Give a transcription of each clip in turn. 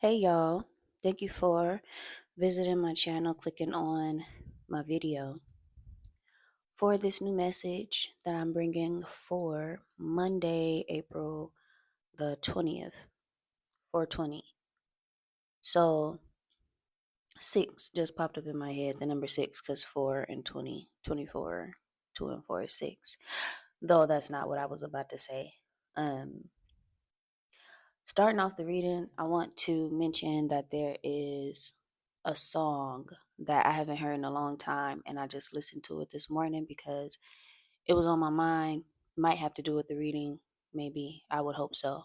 Hey y'all, thank you for visiting my channel, clicking on my video. For this new message that I'm bringing for Monday, April the 20th, 420. So, six just popped up in my head, the number six, because 4 and 20, 24, 2 and 4 is 6. Though that's not what I was about to say. Um, Starting off the reading, I want to mention that there is a song that I haven't heard in a long time, and I just listened to it this morning because it was on my mind. Might have to do with the reading, maybe. I would hope so.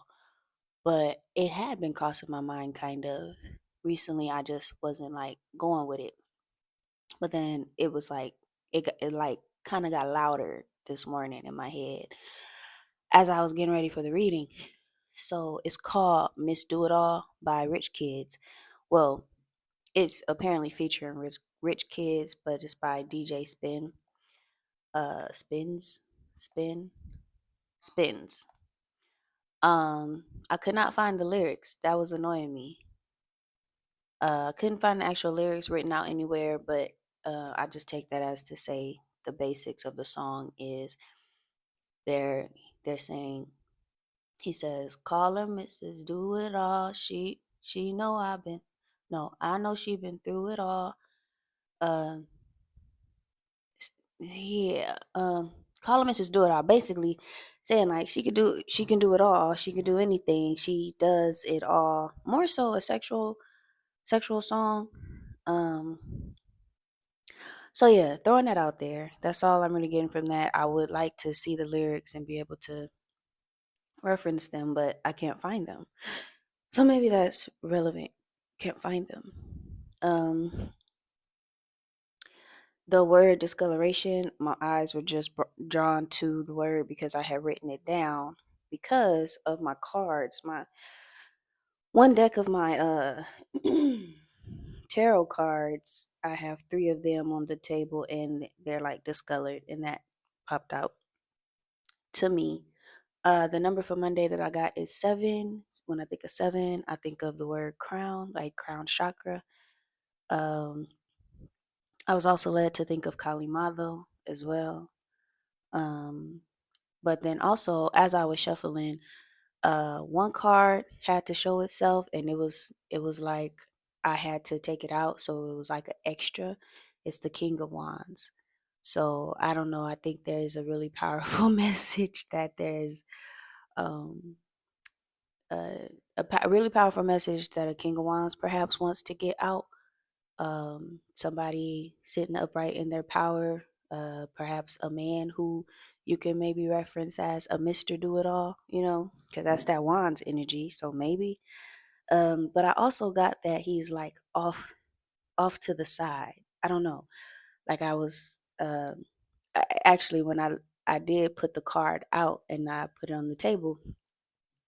But it had been crossing my mind kind of. Recently, I just wasn't like going with it. But then it was like, it like kind of got louder this morning in my head as I was getting ready for the reading. So it's called Miss Do It All by Rich Kids. Well, it's apparently featuring Rich Kids, but it's by DJ Spin. Spins, Spin, Spins. I could not find the lyrics. That was annoying me. I couldn't find the actual lyrics written out anywhere, but I just take that as to say the basics of the song is they're they're saying he says, "Call her Mrs. Do It All. She know I've been no, I know she been through it all. Um yeah, call her Mrs. Do It All." Basically saying like she can do it all. She can do anything. She does it all. More so a sexual song. Um so yeah, throwing that out there. That's all I'm really getting from that. I would like to see the lyrics and be able to reference them, but I can't find them. So maybe that's relevant. Can't find them. Um, the word discoloration, my eyes were just drawn to the word because I had written it down because of my cards. My one deck of my tarot cards, I have three of them on the table and they're like discolored, and that popped out to me. The number for Monday that I got is 7. When I think of 7, I think of the word crown, like crown chakra. Um, I was also led to think of Kali Madho as well. Um, but then also, as I was shuffling, one card had to show itself, and it was like I had to take it out, so it was like an extra. It's the King of Wands. So I don't know. I think there's a really powerful message that there's um, a really powerful message that a King of Wands perhaps wants to get out. Somebody sitting upright in their power, perhaps a man who you can maybe reference as a Mr. Do It All, because that's that Wands energy. So maybe. But I also got that he's like off to the side. I don't know. Like I was actually when I did put the card out and I put it on the table,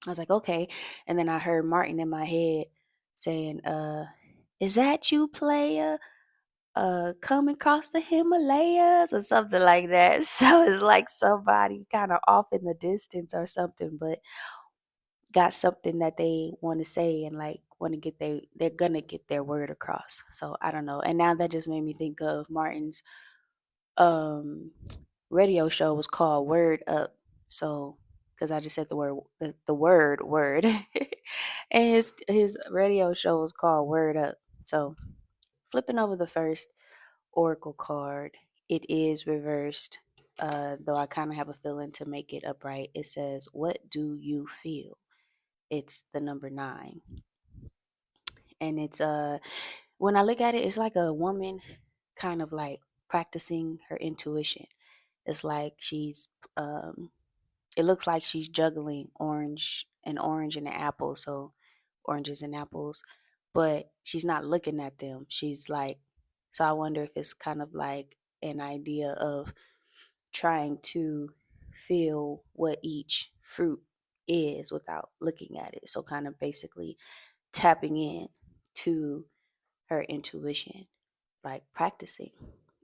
I was like, okay. And then I heard Martin in my head saying, is that you, player? Come across the Himalayas or something like that. So it's like somebody kind of off in the distance or something, but got something that they want to say and like want to get they're gonna get their word across. So I don't know. And now that just made me think of Martin's um radio show was called Word Up. So because I just said the word and his radio show was called Word Up. So flipping over the first oracle card, it is reversed. Though I kind of have a feeling to make it upright. It says, "What do you feel?" It's the number 9, and it's when I look at it, it's like a woman kind of like practicing her intuition. It's like she's um, it looks like she's juggling orange and an apple, so oranges and apples, but she's not looking at them. She's like, so I wonder if it's kind of like an idea of trying to feel what each fruit is without looking at it. So kind of basically tapping in to her intuition, like practicing.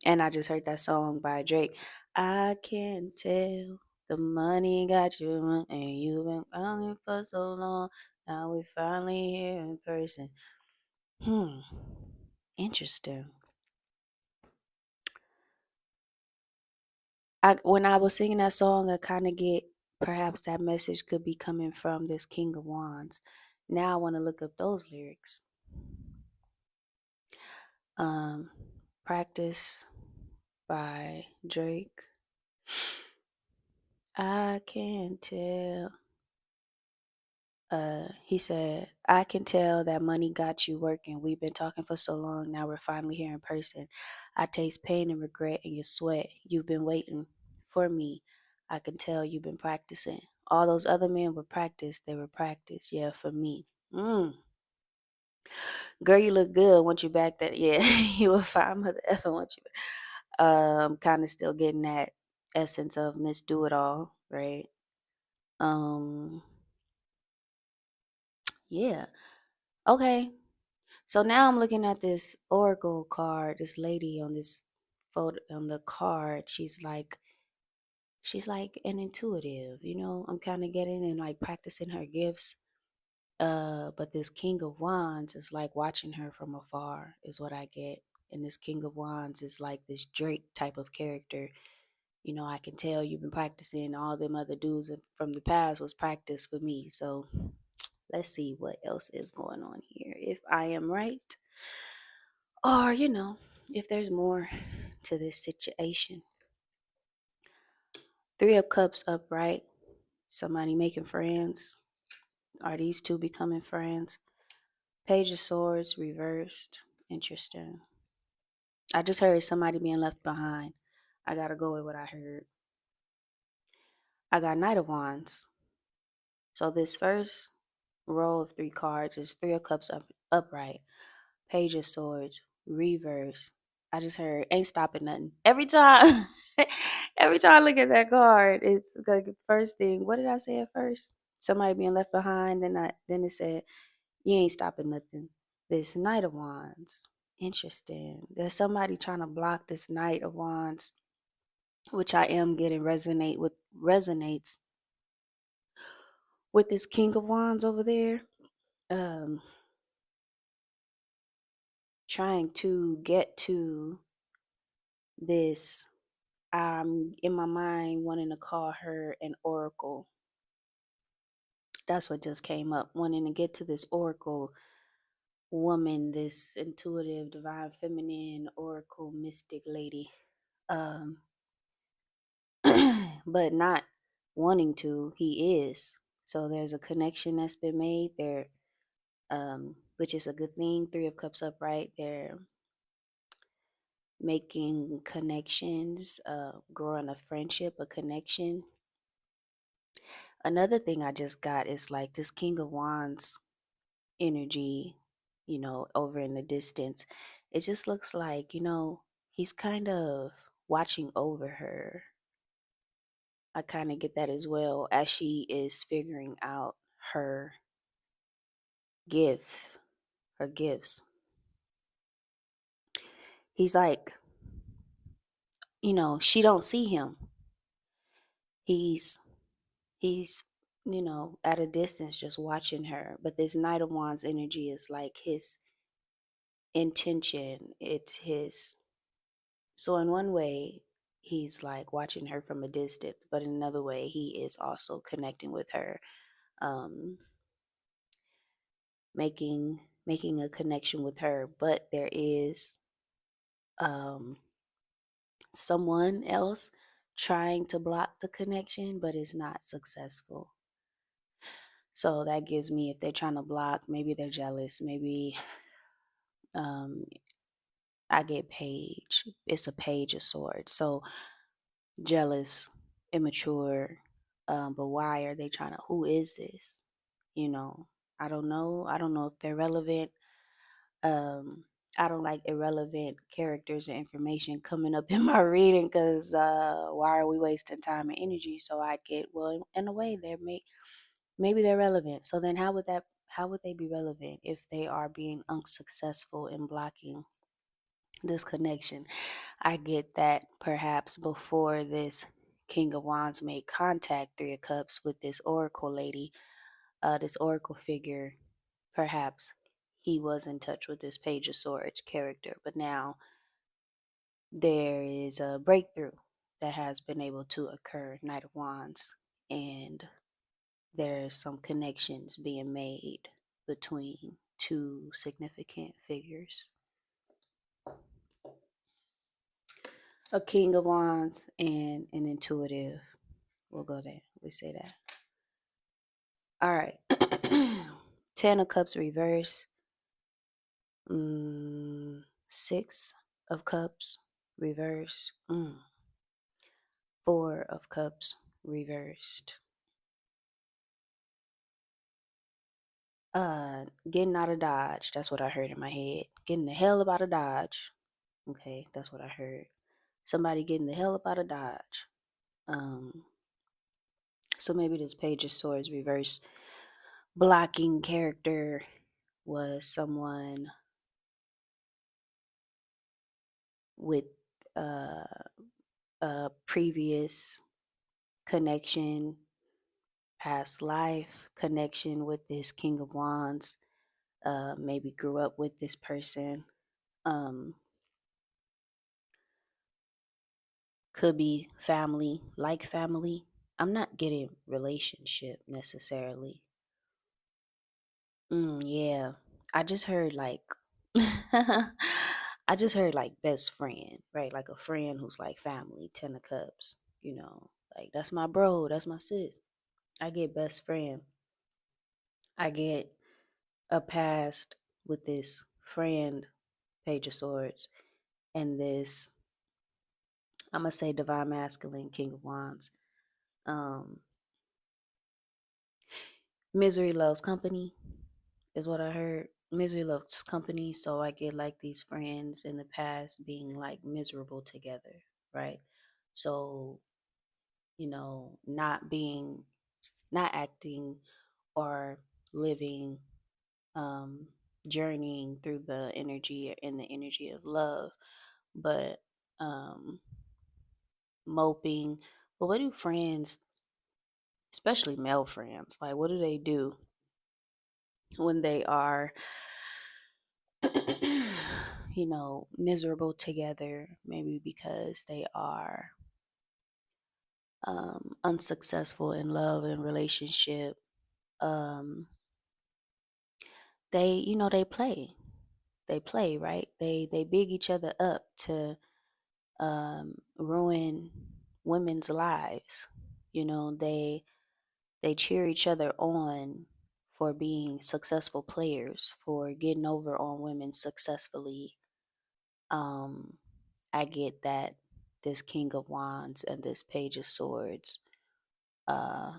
And I just heard that song by Drake. I can tell the money got you and you've been running for so long. Now we finally here in person. Hmm. Interesting. When I was singing that song, I kind of get perhaps that message could be coming from this King of Wands. Now I want to look up those lyrics. Um, Practice by Drake. I can tell. He said, I can tell that money got you working. We've been talking for so long. Now we're finally here in person. I taste pain and regret in your sweat. You've been waiting for me. I can tell you've been practicing. All those other men were practice. They were practice. Yeah, for me. Girl, you look good. Want you back that? Yeah, you a fine mother ever want you back. Kind of still getting that essence of Miss Do It All, right? Um, yeah. Okay. So now I'm looking at this oracle card. This lady on this photo on the card, she's like an intuitive, I'm kind of getting and like practicing her gifts. But this King of Wands is like watching her from afar, is what I get. And this King of Wands is like this Drake type of character. I can tell you've been practicing. All them other dudes from the past was practice for me. So let's see what else is going on here. If I am right, or, if there's more to this situation. Three of Cups upright. Somebody making friends. Are these two becoming friends? Page of Swords reversed. Interesting. I just heard somebody being left behind. I gotta go with what I heard. I got Knight of Wands. So this first row of three cards is Three of Cups upright. Page of Swords, reverse. I just heard ain't stopping nothing. Every time every time I look at that card, it's like the first thing. What did I say at first? Somebody being left behind, then it said, you ain't stopping nothing. This Knight of Wands. Interesting. There's somebody trying to block this Knight of Wands, which I am getting resonates with this King of Wands over there. Um Trying to get to this, in my mind wanting to call her an oracle. That's what just came up. Wanting to get to this oracle woman, this intuitive, divine, feminine, oracle, mystic lady. Um, but not wanting to. He is. So there's a connection that's been made there, which is a good thing. Three of Cups upright. They're making connections, growing a friendship, a connection. Another thing I just got is like this King of Wands energy, over in the distance. It just looks like, he's kind of watching over her. I kind of get that as well as she is figuring out her gift, her gifts. He's like, she don't see him. He's he's at a distance just watching her, but this Knight of Wands energy is like his intention. It's his. So in one way, he's like watching her from a distance, but in another way, he is also connecting with her, um, making a connection with her. But there is um, someone else trying to block the connection, but is not successful. So that gives me, if they're trying to block, maybe they're jealous, maybe um, I get page. It's a page of swords. So jealous, immature. But why are they trying to? Who is this? You know, I don't know. I don't know if they're relevant. Um, I don't like irrelevant characters or information coming up in my reading because why are we wasting time and energy? So I get, well, in a way, maybe they're relevant. So then, How would they be relevant if they are being unsuccessful in blocking this connection? I get that perhaps before this King of Wands made contact, Three of Cups, with this Oracle lady, This oracle figure, perhaps he was in touch with this Page of Swords character, but now there is a breakthrough that has been able to occur, Knight of Wands, and there's some connections being made between two significant figures. A King of Wands and an intuitive. We'll go there. We say that. All right. Ten of Cups reverse. Six of Cups reverse. Four of Cups reversed. Getting out of Dodge. That's what I heard in my head. Getting the hell up out of Dodge. Okay, that's what I heard. Somebody getting the hell up out of Dodge. So maybe this Page of Swords reverse blocking character was someone with uh, a previous connection, past life connection with this King of Wands. Maybe grew up with this person. Could be family, like family. I'm not getting relationship necessarily. Yeah. I just heard like I just heard like best friend, right? Like a friend who's like family, 10 of Cups, like that's my bro, that's my sis. I get best friend. I get a past with this friend, Page of Swords, and this, I'm gonna say divine masculine, King of Wands. Um, Misery loves company is what I heard. Misery loves company, so I get like these friends in the past being like miserable together, right? So, not acting or living, um, journeying through the energy in the energy of love, but um, moping. But what do friends, especially male friends, like what do they do when they are miserable together, maybe because they are unsuccessful in love and relationship? Um, they play. They play, right? They big each other up to ruin women's lives. They cheer each other on for being successful players, for getting over on women successfully. Um, I get that this King of Wands and this Page of Swords, uh,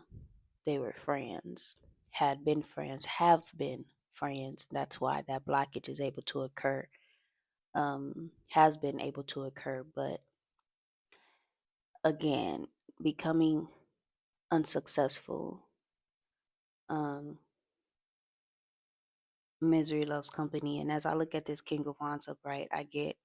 they were friends, had been friends, have been friends. That's why that blockage is able to occur, has been able to occur. But again, becoming unsuccessful, um, misery loves company. And as I look at this King of Wands upright, I get,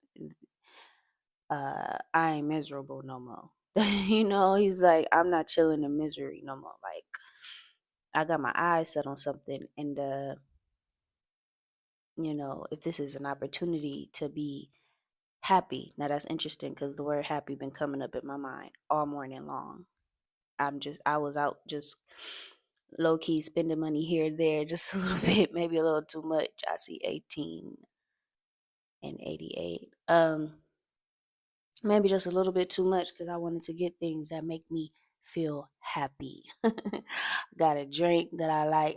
I ain't miserable no more. He's like, I'm not chilling in misery no more. Like, I got my eyes set on something, and if this is an opportunity to be happy. Now that's interesting because the word happy been coming up in my mind all morning long. I was out just low key spending money here and there, just a little bit, maybe a little too much. I see 18 and 88. Maybe just a little bit too much because I wanted to get things that make me feel happy. Got a drink that I like.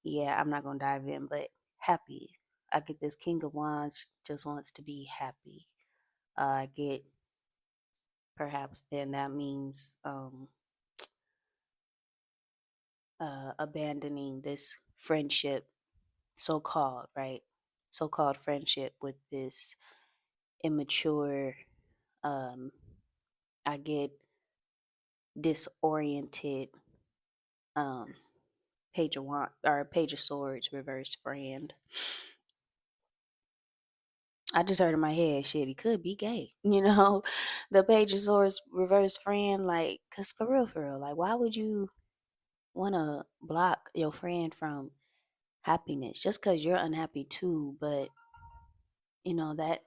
Yeah, I'm not gonna dive in, but happy. I get this King of Wands just wants to be happy. I get, perhaps then that means abandoning this friendship, so called, right? So called friendship with this immature, um, I get disoriented, um, Page of Wand or Page of Swords reverse friend. I just heard in my head, shit, he could be gay. The Page of Swords reverse friend, like, cause for real, like, why would you? wanna block your friend from happiness just because you're unhappy too, but that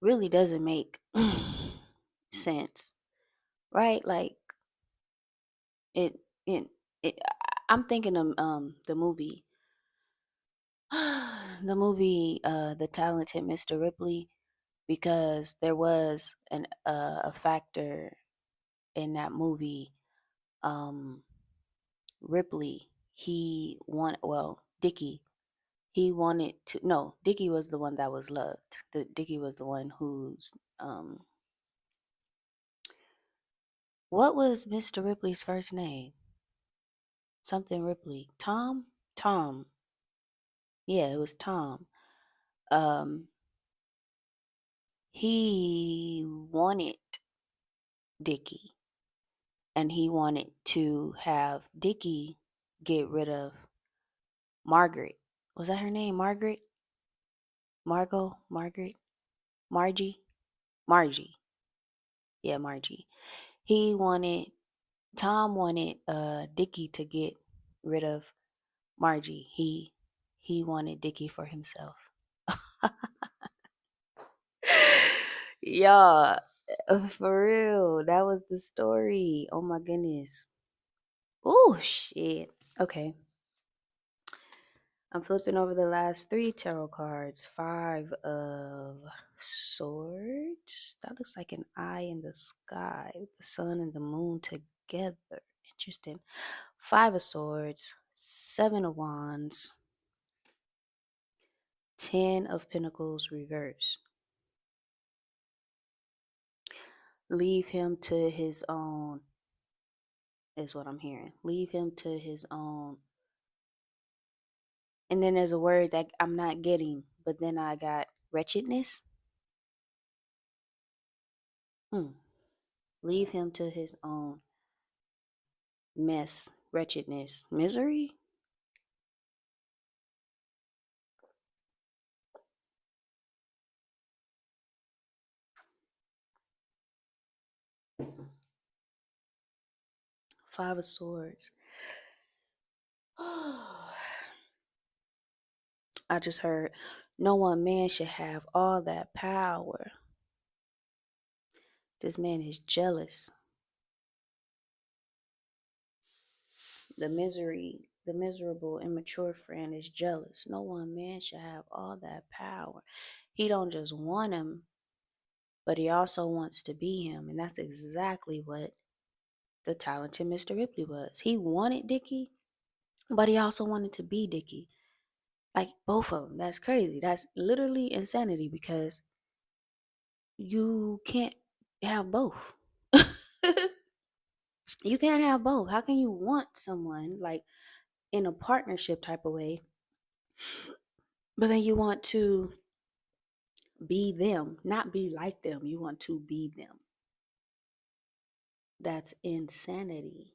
really doesn't make sense, right? Like it it I'm thinking of the movie The Talented Mr. Ripley, because there was a factor in that movie. um Ripley, he wanted, well, Dickie, he wanted to, no, Dickie was the one that was loved. Dickie was the one who's, what was Mr. Ripley's first name? Something Ripley. Tom? Tom. Yeah, it was Tom. Um, he wanted Dickie, and he wanted to have Dickie get rid of Margaret. Was that her name? Margaret? Margot? Margaret? Margie? Margie. Yeah, Margie. He wanted Tom wanted Dickie to get rid of Margie. He wanted Dickie for himself. Yeah, for real. That was the story. Oh my goodness. Oh shit. Okay. I'm flipping over the last three tarot cards. Five of Swords. That looks like an eye in the sky. The sun and the moon together. Interesting. Five of Swords. Seven of Wands. Ten of Pentacles reversed. Leave him to his own, is what I'm hearing. Leave him to his own. And then there's a word that I'm not getting, but then I got wretchedness. Leave him to his own mess, wretchedness, misery. Five of Swords. I just heard no one man should have all that power. This man is jealous. The miserable, immature friend is jealous. No one man should have all that power. He don't just want him, but he also wants to be him. And that's exactly what the talented Mr. Ripley was. He wanted Dickie, but he also wanted to be Dickie. Like both of them. That's crazy. That's literally insanity, because you can't have both. You can't have both. How can you want someone like in a partnership type of way, but then you want to be them, not be like them. You want to be them. That's insanity.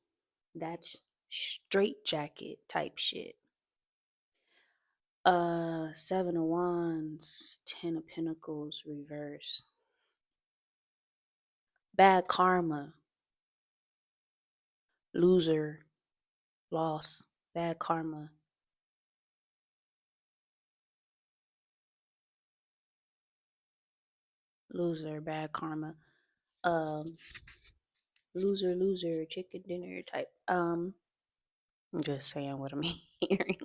That's straight jacket type shit. Seven of Wands, Ten of Pentacles, reverse. Bad karma, loser, loss, bad karma. Loser, bad karma. Um, loser, chicken dinner type. I'm just saying what I'm hearing.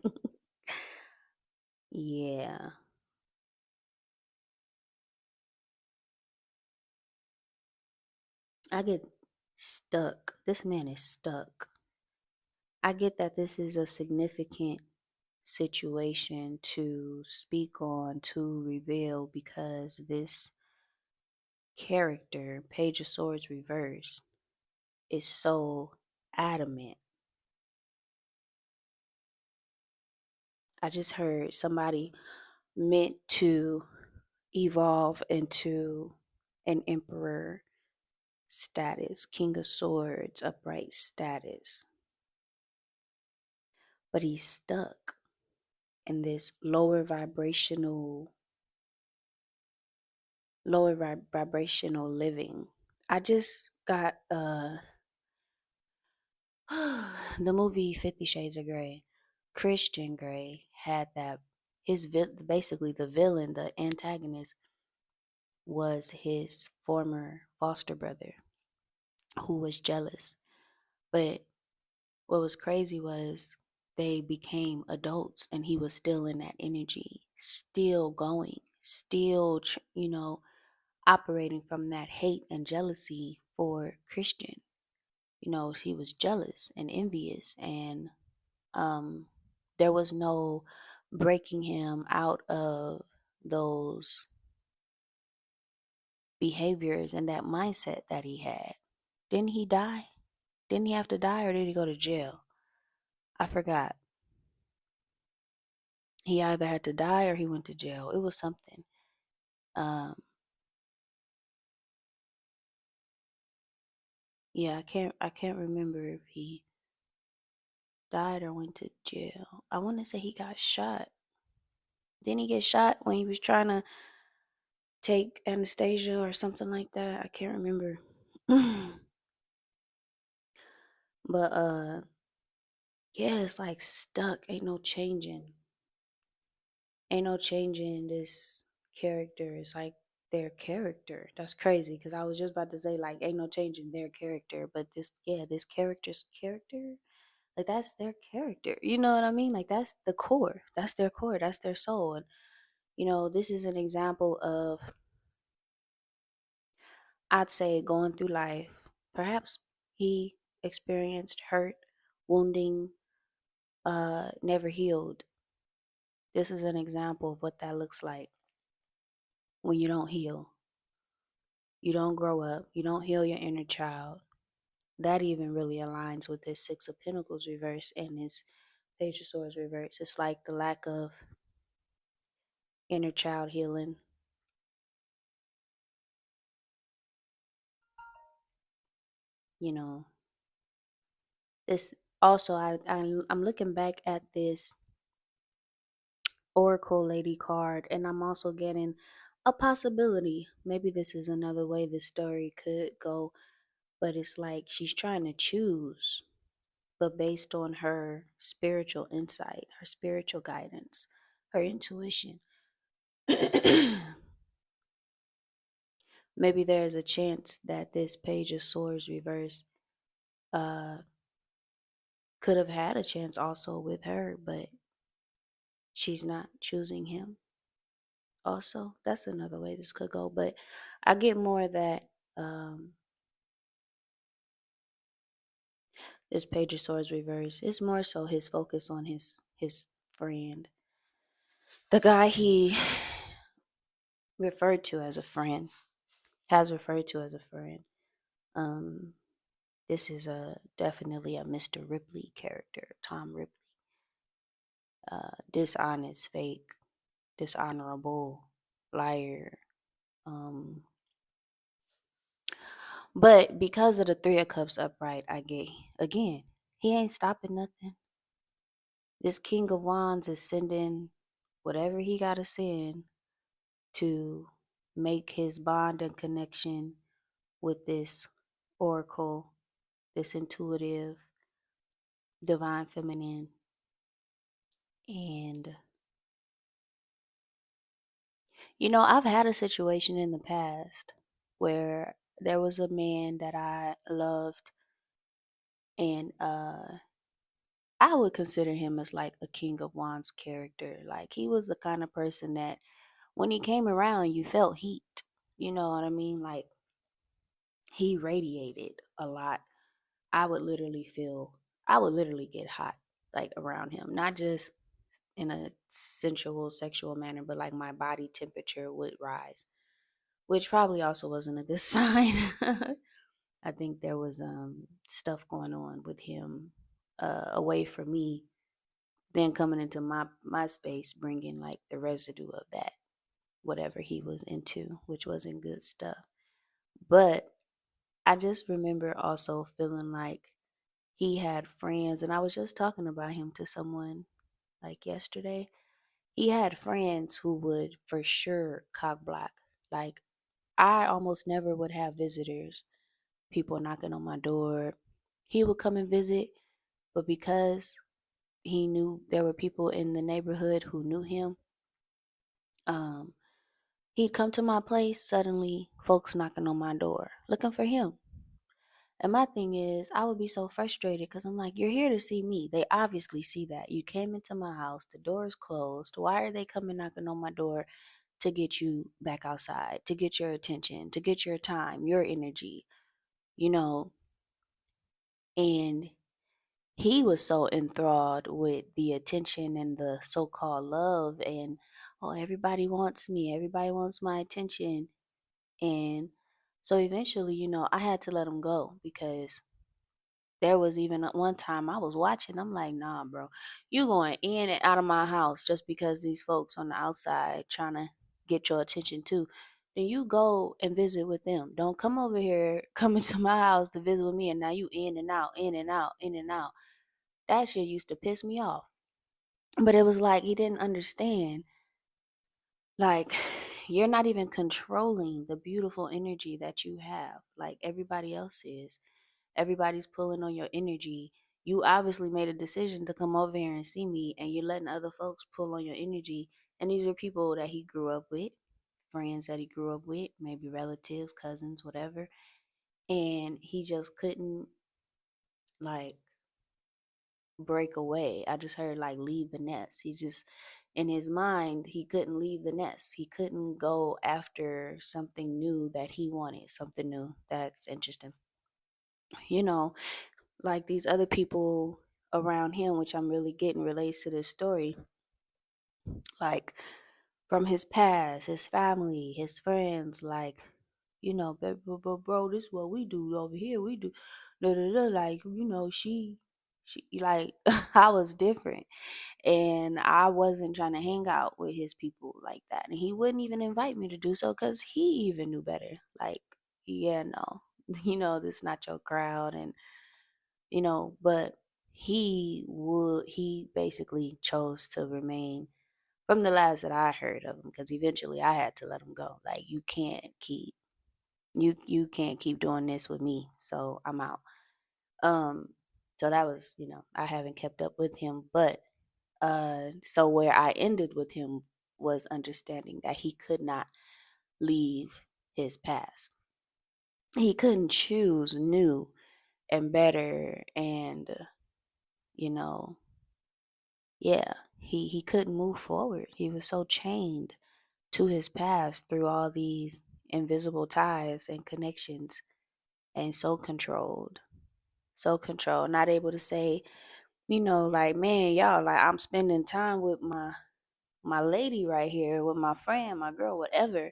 Yeah. I get stuck. This man is stuck. I get that this is a significant situation to speak on, to reveal, because this character, Page of Swords reverse, is so adamant. I just heard somebody meant to evolve into an emperor status, King of Swords, upright status, but he's stuck in this lower vibrational living. I just got The movie 50 Shades of Grey, Christian Grey had that basically the villain, the antagonist was his former foster brother who was jealous. But what was crazy was they became adults and he was still in that energy, still going, still, operating from that hate and jealousy for Christian. He was jealous and envious, and um, there was no breaking him out of those behaviors and that mindset that he had. Didn't he die? Didn't he have to die or did he go to jail? I forgot. He either had to die or he went to jail. It was something. Um, yeah, I can't remember if he died or went to jail. I want to say he got shot. Didn't he get shot when he was trying to take Anastasia or something like that? I can't remember. But yeah, it's like stuck. Ain't no changing this character. It's like their character. That's crazy because I was just about to say like ain't no changing their character, but this character's character, like that's their character. You know what I mean? Like that's the core. That's their core. That's their soul. And this is an example of, I'd say, going through life. Perhaps he experienced hurt, wounding, never healed. This is an example of what that looks like when you don't heal. You don't grow up. You don't heal your inner child. That even really aligns with this Six of Pentacles reverse and this Page of Swords reverse. It's like the lack of inner child healing. You know, this also, I'm looking back at this Oracle Lady card, and I'm also getting a possibility. Maybe this is another way the story could go, but it's like she's trying to choose, but based on her spiritual insight, her spiritual guidance, her intuition. Maybe there's a chance that this Page of Swords reverse uh, could have had a chance also with her, but she's not choosing him. Also, that's another way this could go. But I get more that um, this Page of Swords reverse is more so his focus on his friend, the guy he referred to as a friend, has referred to as a friend. Um, this is a definitely a Mr. Ripley character, Tom Ripley. Dishonest, fake, dishonorable, liar. Um, but because of the Three of Cups upright, I get again, he ain't stopping nothing. This King of Wands is sending whatever he gotta send to make his bond and connection with this oracle, this intuitive, divine feminine. And, I've had a situation in the past where there was a man that I loved, and I would consider him as like a King of Wands character. Like he was the kind of person that when he came around, you felt heat. You know what I mean? Like he radiated a lot. I would literally feel, I would literally get hot like around him, not just in a sensual, sexual manner, but like my body temperature would rise, which probably also wasn't a good sign. I think there was stuff going on with him away from me, then coming into my space, bringing like the residue of that, whatever he was into, which wasn't good stuff. But I just remember also feeling like he had friends, and I was just talking about him to someone like yesterday. He had friends who would for sure cock block. Like I almost never would have visitors, people knocking on my door. He would come and visit, But because he knew there were people in the neighborhood who knew him, um, he'd come to my place, suddenly folks knocking on my door looking for him. And my thing is, I would be so frustrated because I'm like, you're here to see me. They obviously see that. You came into my house, the door is closed. Why are they coming knocking on my door to get you back outside, to get your attention, to get your time, your energy, you know? And he was so enthralled with the attention and the so called love, and oh, everybody wants me, everybody wants my attention. And so eventually, I had to let him go because there was even one time I was watching. I'm like, nah, bro, you going in and out of my house just because these folks on the outside trying to get your attention too. Then you go and visit with them. Don't come over here, come into my house to visit with me, and now you in and out, in and out, in and out. That shit used to piss me off. But it was like he didn't understand. Like, you're not even controlling the beautiful energy that you have, like everybody else is. Everybody's pulling on your energy. You obviously made a decision to come over here and see me, and you're letting other folks pull on your energy. And these are people that he grew up with, friends that he grew up with, maybe relatives, cousins, whatever. And he just couldn't, like, break away. I just heard like leave the nest. He just, in his mind, he couldn't leave the nest. He couldn't go after something new that he wanted, something new that's interesting. You know, like these other people around him, which I'm really getting relates to this story, like from his past, his family, his friends, like, bro, this is what we do over here. We do, da, da, da, like, she, like, I was different. And I wasn't trying to hang out with his people like that. And he wouldn't even invite me to do so because he even knew better. Like, yeah, no, this is not your crowd. And, but he basically chose to remain from the last that I heard of him because eventually I had to let him go. Like, you can't keep doing this with me. So I'm out. Um, so that was, I haven't kept up with him, but so where I ended with him was understanding that he could not leave his past. He couldn't choose new and better and you know, yeah, he couldn't move forward. He was so chained to his past through all these invisible ties and connections and so controlled, not able to say, like, man, y'all, like, I'm spending time with my lady right here, with my friend, my girl, whatever.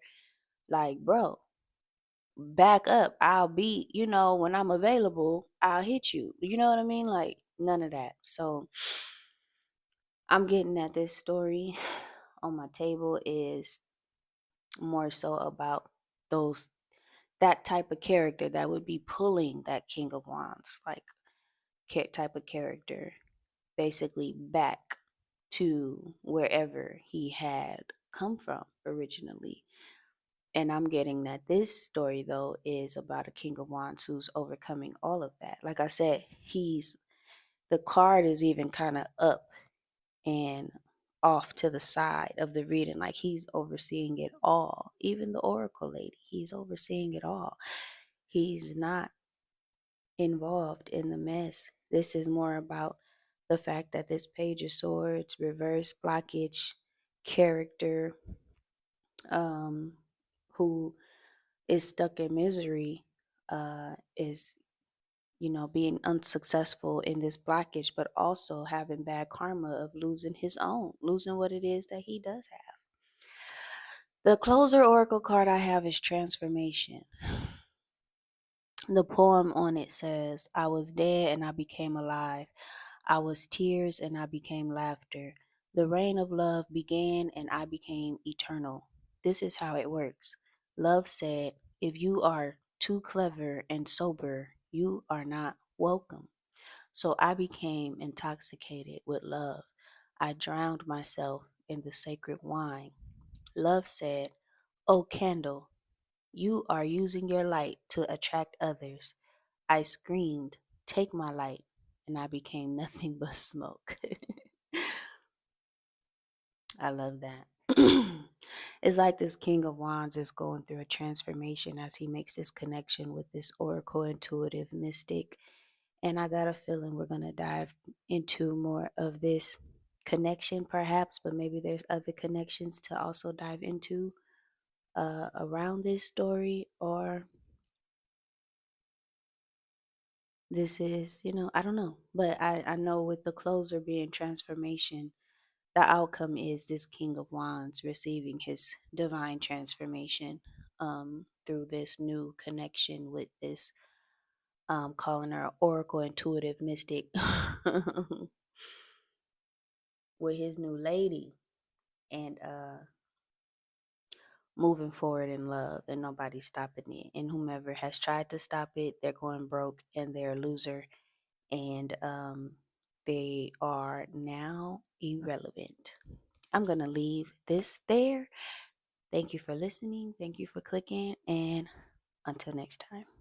Like, bro, back up. I'll be, when I'm available, I'll hit you. You know what I mean? Like, none of that. So I'm getting at this story on my table is more so about those that type of character that would be pulling that King of Wands, like type of character, basically back to wherever he had come from originally. And I'm getting that this story, though, is about a King of Wands who's overcoming all of that. Like I said, the card is even kind of up and off to the side of the reading. Like he's overseeing it all. Even the Oracle lady, he's overseeing it all. He's not involved in the mess. This is more about the fact that this Page of Swords, reverse blockage, character, um, who is stuck in misery, is being unsuccessful in this blockage, but also having bad karma of losing what it is that he does have. The closer oracle card I have is transformation. The poem on it says, I was dead and I became alive. I was tears and I became laughter. The reign of love began and I became eternal. This is how it works. Love said, if you are too clever and sober, you are not welcome. So I became intoxicated with love. I drowned myself in the sacred wine. Love said, oh, candle, you are using your light to attract others. I screamed, take my light. and I became nothing but smoke. I love that. It's like this King of Wands is going through a transformation as he makes this connection with this Oracle intuitive mystic. And I got a feeling we're going to dive into more of this connection, perhaps, but maybe there's other connections to also dive into around this story. Or this is, I don't know. But I know with the closer being transformation, the outcome is this King of Wands receiving his divine transformation through this new connection with this, calling her Oracle Intuitive Mystic, with his new lady, and moving forward in love, and nobody's stopping it. And whomever has tried to stop it, they're going broke and they're a loser, and they are now irrelevant. I'm going to leave this there. Thank you for listening. Thank you for clicking. And until next time.